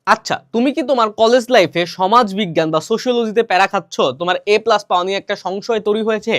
আচ্ছা, তুমি কি তোমার কলেজ লাইফে সমাজ বিজ্ঞান বা সোশিওলজিতে প্যারা খাচ্ছ, তোমার A+ পাওয়া নিয়ে একটা সংশয় তৈরি হয়েছে?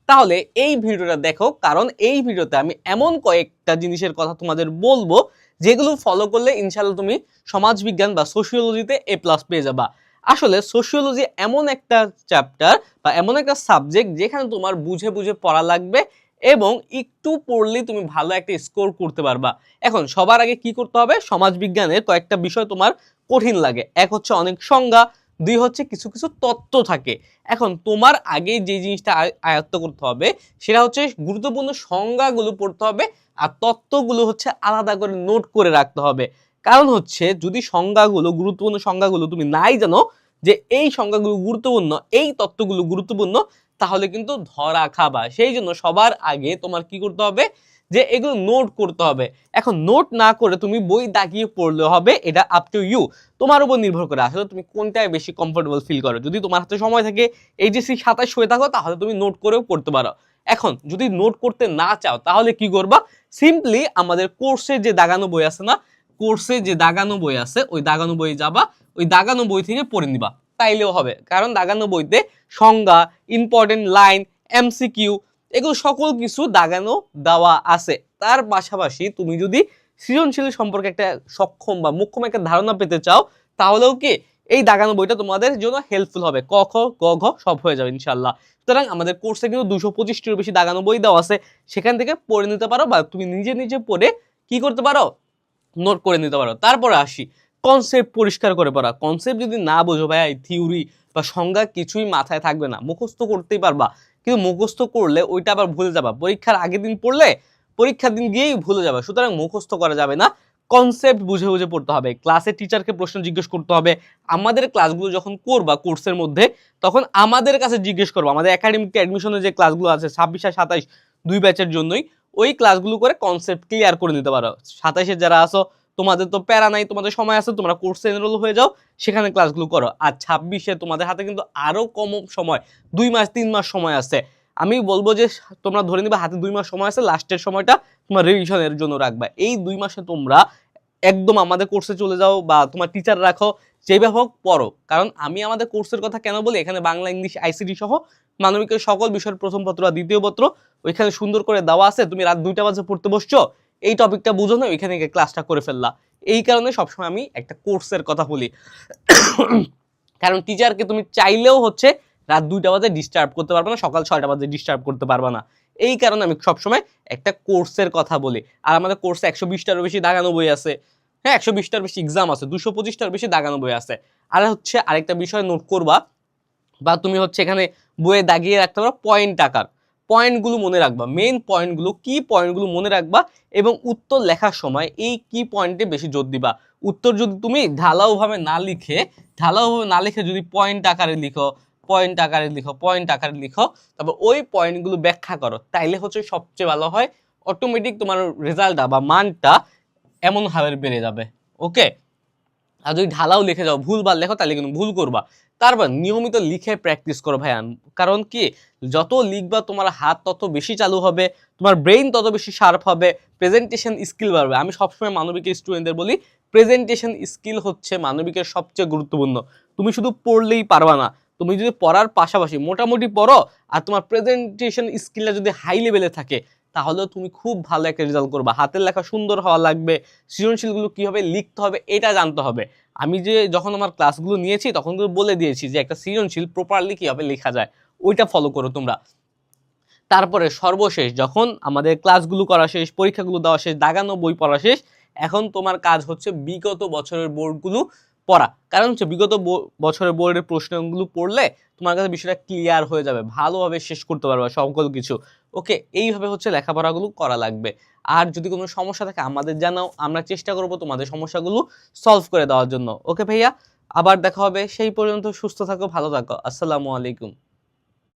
তাহলে এই ভিডিওটা দেখো, কারণ এই ভিডিওতে আমি এমন কয়েকটা জিনিসের কথা তোমাদের বলবো যেগুলো ফলো করলে ইনশাআল্লাহ তুমি সমাজ বিজ্ঞান বা সোশিওলজিতে A+ পেয়ে যাবা। আসলে সোশিওলজি এমন একটা চ্যাপ্টার বা এমন একটা সাবজেক্ট যেখানে তোমার বুঝে বুঝে পড়া লাগবে এবং একটু পড়লেই তুমি ভালো একটা স্কোর করতে পারবা। এখন সবার আগে কি করতে হবে, সমাজ বিজ্ঞানের কয়েকটা বিষয় তোমার কঠিন লাগে। এক হচ্ছে অনেক সংজ্ঞা, দুই হচ্ছে কিছু কিছু তত্ত্ব থাকে। এখন তোমার আগে যে জিনিসটা আয়ত্ত করতে হবে সেটা হচ্ছে গুরুত্বপূর্ণ সংজ্ঞাগুলো পড়তে হবে, আর তত্ত্বগুলো হচ্ছে আলাদা করে নোট করে রাখতে হবে। কারণ হচ্ছে যদি সংজ্ঞাগুলো, গুরুত্বপূর্ণ সংজ্ঞাগুলো তুমি নাই জানো যে এই সংজ্ঞাগুলো গুরুত্বপূর্ণ, এই তত্ত্বগুলো গুরুত্বপূর্ণ, তাহলে কিন্তু ধরা খাবা। সেই জন্য সবার আগে তোমার কি করতে হবে যে এগুলো নোট করতে হবে। এখন নোট না করে তুমি বই দাগিয়ে পড়লে হবে, এটা আপ টু ইউ, তোমার উপর নির্ভর করে আসলে তুমি কোনটায় বেশি কমফোর্টেবল ফিল করো। যদি তোমার হাতে সময় থাকে, এইচএসসি 27 হয়ে থাকো, তাহলে তুমি নোট করেও পড়তে পারো। এখন যদি নোট করতে না চাও তাহলে কি করবা, সিম্পলি আমাদের কোর্সে যে দাগানো বই আছে না, কোর্সে যে দাগানো বই আছে ওই দাগানো বই যাবা, ওই দাগানো বই থেকে পড়ে নিবা, তাইলেও হবে। কারণ দাগানো বইতে সংজ্ঞা, ইম্পর্টেন্ট লাইন, এমসিকিউ এগুলো সকল কিছু দাগানো দেওয়া আছে। তার পাশাপাশি তুমি যদি সৃজনশীল সম্পর্কে একটা সক্ষম বা মোক্ষম একটা ধারণা পেতে চাও, তাহলেও কি এই দাগানো বইটা তোমাদের জন্য হেল্পফুল হবে। ক খ গ ঘ সব হয়ে যাবে ইনশাল্লাহ। সুতরাং আমাদের কোর্সে কিন্তু 225টিরও বেশি দাগানো বই দেওয়া আছে, সেখান থেকে পড়ে নিতে পারো বা তুমি নিজে নিজে পড়ে কি করতে পারো, নোট করে নিতে পারো। তারপরে আসি কনসেপ্ট পরিষ্কার করে পড়া। কনসেপ্ট যদি না বোঝো ভাই, থিওরি বা সংজ্ঞা কিছুই মাথায় থাকবে না। মুখস্থ করতেই পারবা, কিন্তু মুখস্থ করলে ওইটা আবার ভুলে যাবা। পরীক্ষার আগের দিন পড়লে পরীক্ষার দিন গিয়েই ভুলে যাবে। সুতরাং মুখস্থ করা যাবে না, কনসেপ্ট বুঝে বুঝে পড়তে হবে। ক্লাসে টিচারকে প্রশ্ন জিজ্ঞেস করতে হবে। আমাদের ক্লাসগুলো যখন করবা কোর্সের মধ্যে, তখন আমাদের কাছে জিজ্ঞেস করবো। আমাদের একাডেমিক অ্যাডমিশনের যে ক্লাসগুলো আছে 26 আর 27 দুই ব্যাচের জন্যই, ওই ক্লাসগুলো করে কনসেপ্ট ক্লিয়ার করে নিতে পারো। 27-এর যারা আসো তোমাদের তো প্যারা নাই, তোমাদের সময় আছে, তোমরা কোর্সে এনরোল হয়ে যাও, সেখানে ক্লাসগুলো করো। আর 26-এ তোমাদের হাতে কিন্তু আরো কম সময়, 2 মাস 3 মাস সময় আছে। আমি বলবো যে তোমরা ধরে নিবা হাতে 2 মাস সময় আছে, লাস্টের সময়টা তোমার রিভিশনের জন্য রাখবা। এই 2 মাসে তোমরা একদম আমাদের কোর্সে চলে যাও বা তোমার টিচার রাখো, যেভাবে হোক পড়ো। কারণ আমি আমাদের কোর্সের কথা কেন বলি, এখানে বাংলা, ইংলিশ, আইসিটি সহ মানবিকের সকল বিষয়ের প্রথম পত্র আর দ্বিতীয় পত্র ওইখানে সুন্দর করে দেওয়া আছে। তুমি রাত 2টা বাজে পড়তে বসছো, এই টপিকটা বুঝো না, ওইখানে গিয়ে ক্লাসটা করে ফেললা। এই কারণে সবসময় আমি একটা কোর্সের কথা বলি। কারণ টিচারকে তুমি চাইলেও হচ্ছে রাত 2টা বাজে ডিস্টার্ব করতে পারবে না, সকাল 6টা বাজে ডিস্টার্ব করতে পারবে না। এই কারণে আমি সবসময় একটা কোর্সের কথা বলি। আর আমাদের কোর্সে 120টারও বেশি দাগানো বই আছে। হ্যাঁ, 120টার বেশি এক্সাম আছে, 225টার বেশি দাগানো বই আছে। আর হচ্ছে আরেকটা বিষয় নোট করবা, বা তুমি হচ্ছে এখানে বইয়ে দাগিয়ে রাখতে পারো পয়েন্ট আকার। পয়েন্টগুলো মনে রাখবা, মেইন পয়েন্টগুলো কি, পয়েন্টগুলো মনে রাখবা এবং উত্তর লেখার সময় এই কি পয়েন্টে বেশি জোর দিবা। উত্তর যদি তুমি ঢালাওভাবে না লিখে যদি পয়েন্ট আকারে লিখো, পয়েন্ট আকারে লিখো, পয়েন্ট আকারে লিখো, তারপর ওই পয়েন্টগুলো ব্যাখ্যা করো, তাইলে হচ্ছে সবচেয়ে ভালো হয়। অটোমেটিক তোমার রেজাল্টটা বা মানটা এমন ভাবে বেড়ে যাবে। ওকে। আর যদি ঢালাও লিখে যাও, ভুলভাল লেখো, তাহলে কিন্তু ভুল করবা। তারপর নিয়মিত লিখে প্র্যাকটিস করো ভাইয়া। কারণ কি, যত লিখবা তোমার হাত তত বেশি চালু হবে, তোমার ব্রেইন তত বেশি শার্প হবে, প্রেজেন্টেশন স্কিল বাড়বে। আমি সবসময় মানবিকের স্টুডেন্টদের বলি, প্রেজেন্টেশন স্কিল হচ্ছে মানবিকের সবচেয়ে গুরুত্বপূর্ণ। তুমি শুধু পড়লেই পারবা না, তুমি যদি পড়ার পাশাপাশি মোটামুটি পড়ো আর তোমার প্রেজেন্টেশন স্কিলটা যদি হাই লেভেলে থাকে, তাহলেও তুমি খুব ভালো একটা রেজাল্ট করবা। হাতের লেখা সুন্দর হওয়া লাগবে, সৃজনশীলগুলো কীভাবে লিখতে হবে এটা জানতে হবে। আমি যে যখন আমার ক্লাসগুলো নিয়েছি তখন কিন্তু বলে দিয়েছি যে একটা সৃজনশীল প্রপারলি কীভাবে লেখা যায়, ওইটা ফলো করো তোমরা। তারপরে সর্বশেষ যখন আমাদের ক্লাসগুলো করা শেষ, পরীক্ষাগুলো দেওয়া শেষ, দাগানো বই পড়া শেষ, এখন তোমার কাজ হচ্ছে বিগত বছরের বোর্ডগুলো পড়া। কারণ হচ্ছে বিগত বছরের বোর্ডের প্রশ্নগুলো পড়লে তোমার কাছে বিষয়টা ক্লিয়ার হয়ে যাবে, ভালোভাবে শেষ করতে পারবে সকল কিছু। ওকে, এইভাবে হচ্ছে লেখাপড়াগুলো করা লাগবে। আর যদি কোনো সমস্যা থাকে আমাদের জানাও, আমরা চেষ্টা করব তোমাদের সমস্যাগুলো সলভ করে দেওয়ার জন্য। ওকে ভাইয়া, আবার দেখা হবে, সেই পর্যন্ত সুস্থ থাকো, ভালো থাকো, আসসালামু আলাইকুম।